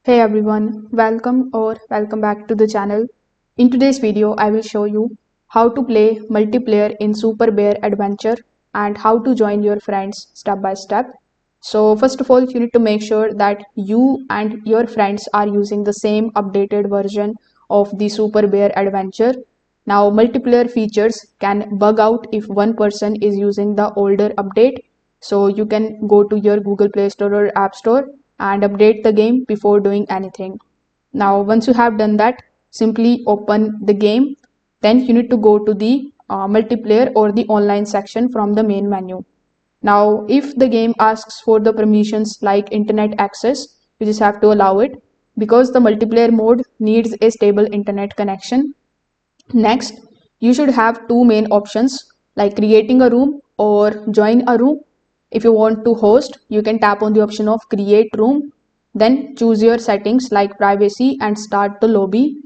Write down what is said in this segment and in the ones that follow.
Hey everyone, welcome back to the channel. In today's video, I will show you how to play multiplayer in Super Bear Adventure and how to join your friends step by step. So first of all, you need to make sure that you and your friends are using the same updated version of the Super Bear Adventure. Now, multiplayer features can bug out if one person is using the older update. So you can go to your Google Play Store or App Store and update the game before doing anything. Now, once you have done that, simply open the game. Then you need to go to the multiplayer or the online section from the main menu. Now, if the game asks for the permissions like internet access, you just have to allow it because the multiplayer mode needs a stable internet connection. Next, you should have two main options like creating a room or join a room. If you want to host, you can tap on the option of create room, then choose your settings like privacy and start the lobby.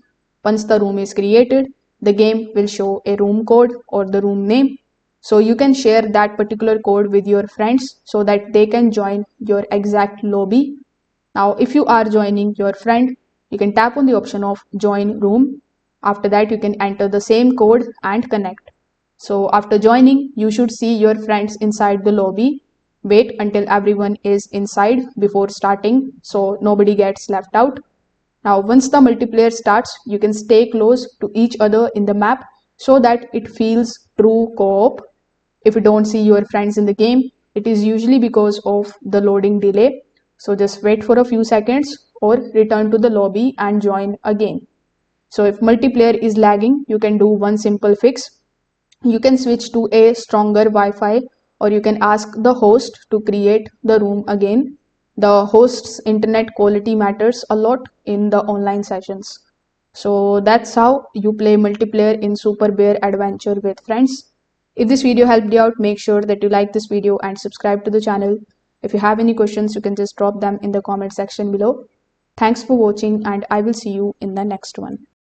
Once the room is created, the game will show a room code or the room name. So you can share that particular code with your friends so that they can join your exact lobby. Now, if you are joining your friend, you can tap on the option of join room. After that, you can enter the same code and connect. So after joining, you should see your friends inside the lobby. Wait until everyone is inside before starting so nobody gets left out. Now, once the multiplayer starts, you can stay close to each other in the map so that it feels true co-op. If you don't see your friends in the game, it is usually because of the loading delay. So just wait for a few seconds or return to the lobby and join again. So if multiplayer is lagging, you can do one simple fix. You can switch to a stronger Wi-Fi or you can ask the host to create the room again. The host's internet quality matters a lot in the online sessions. So that's how you play multiplayer in Super Bear Adventure with friends. If this video helped you out, make sure that you like this video and subscribe to the channel. If you have any questions, you can just drop them in the comment section below. Thanks for watching and I will see you in the next one.